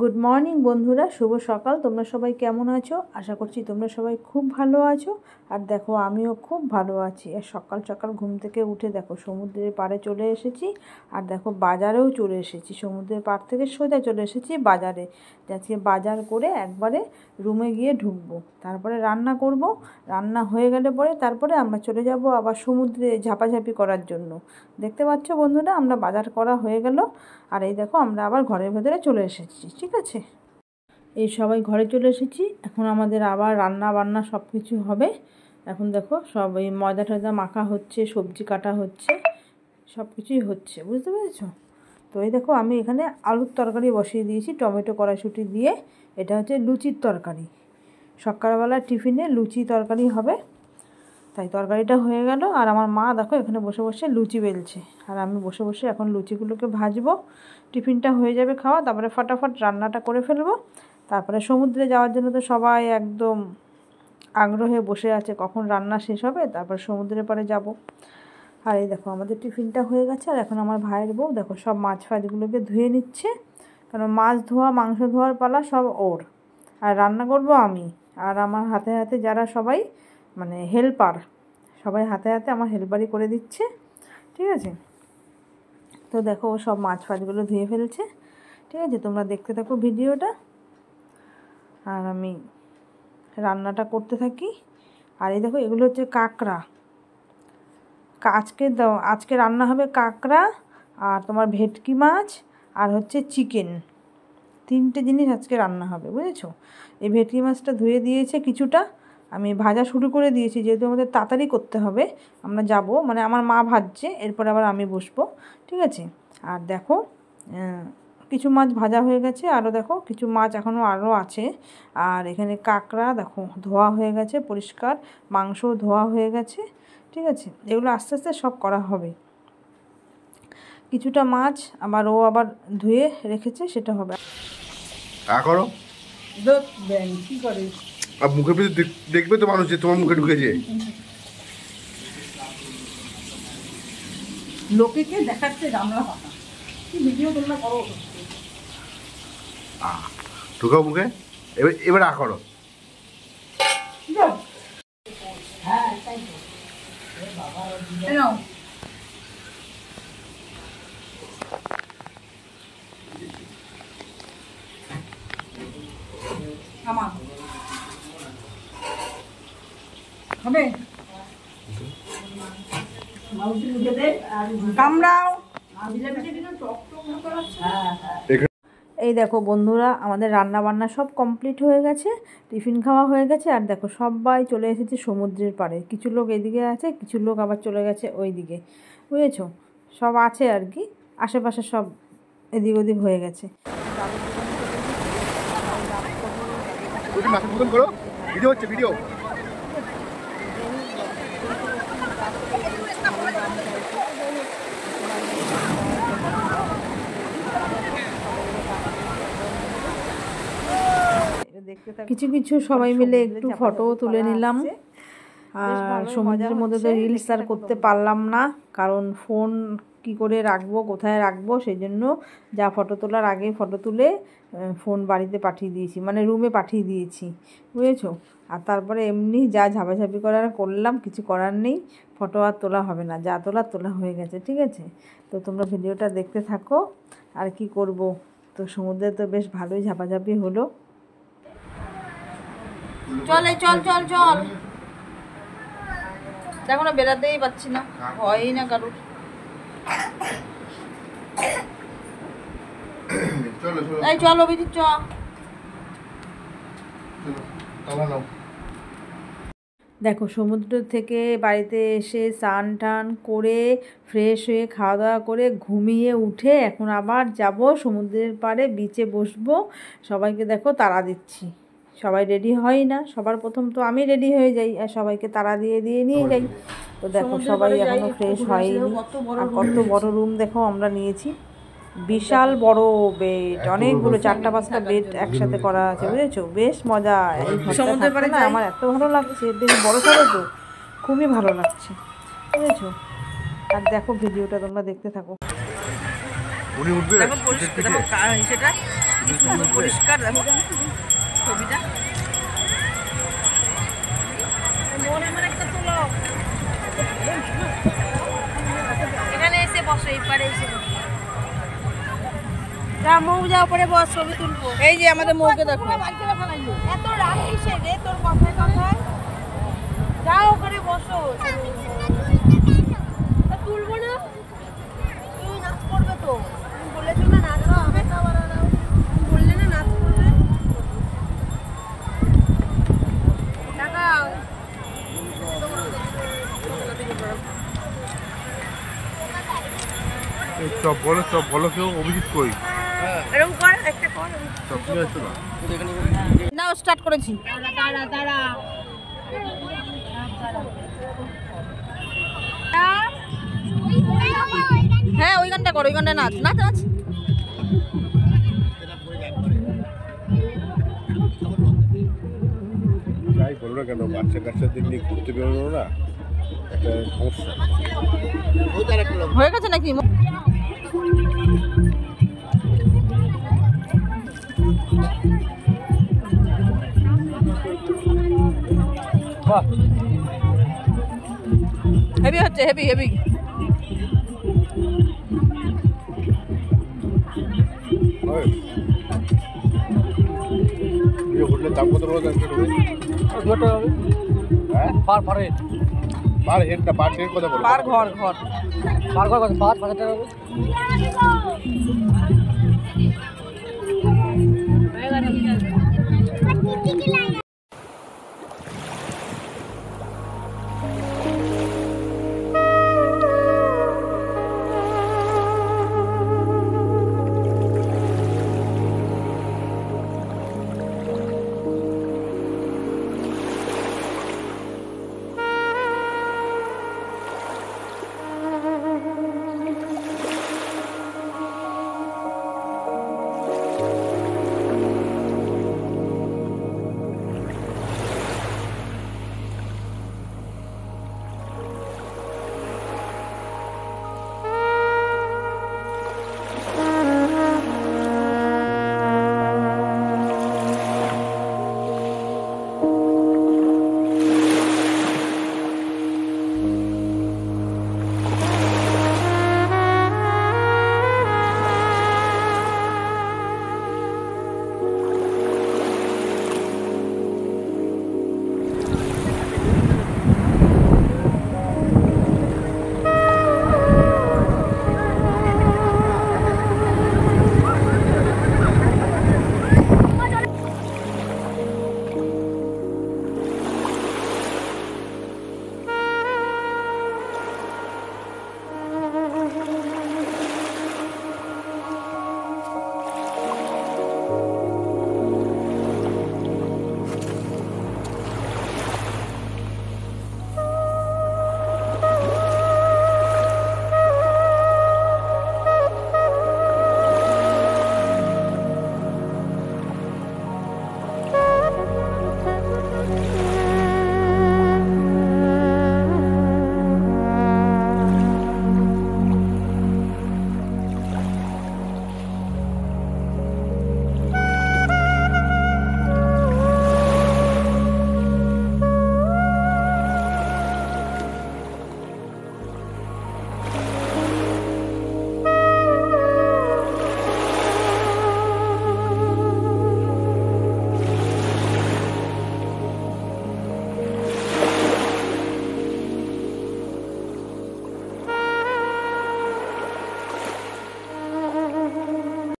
Good morning বন্ধুরা, শুভ সকাল। তোমরা সবাই কেমন আছো? আশা করছি তোমরা সবাই খুব ভালো আছো। আর দেখো আমিও খুব ভালো আছি। আর সকাল সকাল ঘুম থেকে উঠে দেখো সমুদ্রের পাড়ে চলে এসেছি। আর দেখো বাজারেও চলে এসেছি। সমুদ্রের পাড় থেকে সোজা চলে এসেছি বাজারে। আজকে বাজার করে একবারে রুমে গিয়ে ঢুকবো, তারপরে রান্না করব। রান্না হয়ে গেলে পরে তারপরে আমরা চলে যাব আবার সমুদ্রে ঝাপাঝাপি করার জন্য। দেখতে পাচ্ছ বন্ধুরা, আমরা বাজার করা হয়ে গেল। আর এই দেখো আমরা আবার ঘরের ভেতরে চলে এসেছি। ঠিক আছে, এই সবাই ঘরে চলে এসেছি। এখন আমাদের আবার রান্না বান্না সব কিছু হবে। এখন দেখো সব এই ময়দা টয়দা মাখা হচ্ছে, সবজি কাটা হচ্ছে, সব কিছুই হচ্ছে, বুঝতে পেরেছো? তো এই দেখো আমি এখানে আলুর তরকারি বসিয়ে দিয়েছি টমেটো কড়াইশুঁটি দিয়ে। এটা হচ্ছে লুচির তরকারি। সকালবেলা টিফিনে লুচি তরকারি হবে, তাই তরকারিটা হয়ে গেল। আর আমার মা দেখো এখানে বসে বসে লুচি বেলছে, আর আমি বসে বসে এখন লুচিগুলোকে ভাজবো। টিফিনটা হয়ে যাবে খাওয়া, তারপরে ফটাফট রান্নাটা করে ফেলবো। তারপরে সমুদ্রে যাওয়ার জন্য তো সবাই একদম আগ্রহে বসে আছে কখন রান্না শেষ হবে, তারপর সমুদ্রের পাড়ে যাব। আর এই দেখো আমাদের টিফিনটা হয়ে গেছে। আর এখন আমার ভাইয়ের বউ দেখো সব মাছ ফাছগুলোকে ধুয়ে নিচ্ছে, কারণ মাছ ধোয়া মাংস ধোয়ার পালা সব ওর, আর রান্না করব আমি। আর আমার হাতে হাতে যারা সবাই মানে হেল্পার, সবাই হাতে হাতে আমার হেল্পারই করে দিচ্ছে। ঠিক আছে, তো দেখো ও সব মাছ ফাছগুলো ধুয়ে ফেলছে। ঠিক আছে, তোমরা দেখতে থাকো ভিডিওটা, আর আমি রান্নাটা করতে থাকি। আর এই দেখো এগুলো হচ্ছে কাঁকড়া। আজকে রান্না হবে কাঁকড়া, আর তোমার ভেটকি মাছ, আর হচ্ছে চিকেন। 3টে জিনিস আজকে রান্না হবে, বুঝেছো? এই ভেটকি মাছটা ধুয়ে দিয়েছে কিছুটা, আমি ভাজা শুরু করে দিয়েছি, যেহেতু আমাদের তাড়াতাড়ি করতে হবে। আমরা যাব, মানে আমার মা ভাজছে, এরপর আবার আমি বসবো। ঠিক আছে, আর দেখো কিছু মাছ ভাজা হয়ে গেছে, আরও দেখো কিছু মাছ এখনও আরও আছে। আর এখানে কাঁকড়া দেখো ধোয়া হয়ে গেছে পরিষ্কার, মাংসও ধোয়া হয়ে গেছে। ঠিক আছে, এগুলো আস্তে আস্তে সব করা হবে। কিছুটা মাছ আবার ও আবার ধুয়ে রেখেছে, সেটা হবে। করো কি করে আর মুখের ভিতরে দেখবে তো মানুষ যে তোমার মুখে ঢুকেছে। লোকেকে দেখাচ্ছে গামলা পাতা, কি ভিডিও তোমরা করো? ঢুকাও মুখে, এবার করো। হ্যাঁ তাই তো। হবে কামড়াও। এই দেখো বন্ধুরা, আমাদের রান্না বান্না সব কমপ্লিট হয়ে গেছে, টিফিন খাওয়া হয়ে গেছে। আর দেখো সবাই চলে এসেছে সমুদ্রের পাড়ে। কিছু লোক এদিকে আছে, কিছু লোক আবার চলে গেছে ওই দিকে, বুঝেছো? সব আছে আর কি, আশেপাশে সব এদিক ওদিক হয়ে গেছে। ভিডিও হচ্ছে, ভিডিও। কিছু কিছু সবাই মিলে একটু ফটোও তুলে নিলাম। আর সমুদ্রের মধ্যে তো রিলস আর করতে পারলাম না, কারণ ফোন কি করে রাখবো, কোথায় রাখবো, সেই জন্য যা ফটো তোলার আগে ফটো তুলে ফোন বাড়িতে পাঠিয়ে দিয়েছি, মানে রুমে পাঠিয়ে দিয়েছি, বুঝেছো? আর তারপরে এমনি যা ঝাপাঝাপি করার করলাম, কিছু করার নেই। ফটো আর তোলা হবে না, যা তোলা হয়ে গেছে। ঠিক আছে, তো তোমরা ভিডিওটা দেখতে থাকো। আর কি করব, তো সমুদ্রে তো বেশ ভালোই ঝাপাঝাপি হলো। চলে চল চল চল, দেখো না বেরাতেই পাচ্ছি না, হয়ই না কারোর। এই চলো বিধি চ। দেখো সমুদ্র থেকে বাড়িতে এসে স্নান টান করে ফ্রেশ হয়ে খাওয়া দাওয়া করে ঘুমিয়ে উঠে এখন আবার যাব সমুদ্রের পাড়ে, বিচে বসবো। সবাইকে দেখো তাড়া দিচ্ছি, সবাই রেডি হয় না, সবার প্রথম তো আমি রেডি হয়ে যাই আর সবাইকে তাড়া দিয়ে দিয়ে নিয়ে যাই। তো দেখো সবাই এখনো ফ্রেশ হয়নি। আর কত বড় রুম দেখো আমরা নিয়েছি, বিশাল বড় বেড, অনেকগুলো 4টা-5টা বেড একসাথে করা আছে, বুঝেছো? বেশ মজা। এই সমুদ্রের পাড়ে না আমার এত ভালো লাগছে, বেশ বড় সড়ো তো, খুবই ভালো লাগছে, বুঝেছো? আর দেখো ভিডিওটা তোমরা দেখতে থাকো। উনি উঠবে সেটা কি সুন্দর পরিষ্কার দেখো ছবিটা। এখানে এসে বসো, এই পারে এসে বসো। মৌ যাও পরে বস, ছবি তুলবো। এই যে আমাদের মৌকে দেখো। এত রাগ কিসে রে তোর কথায় কথায়? যাও ওখানে বসো, তুলবো না। তুমি নাচ করবে তো, তুমি বলেছো না নাচ হবে, বললে না নাচ করবে। সব বলো কেউ অভিজিৎ কই? এরকম কর, একটা কর। সব ঠিক আছে না? নাও স্টার্ট করেছি। হ্যাঁ ওই গানটা করো, ওই গানটা নাচ নাচ নাচ। যাই বলো না কেন, বাচ্চা কাচ্চাদের নিয়ে ঘুরতে বেরোনো না একটা সমস্যা। হয়ে গেছে নাকি? হেভি হচ্ছে, হেভি হেভি। হোটেলের দাম কত বলো? 2 টাকা হবে। হ্যাঁ পার হেড। পার হেড না, পার হেড কথা বলো। পার ঘর ঘর পার কত? 5,000 টাকা হবে।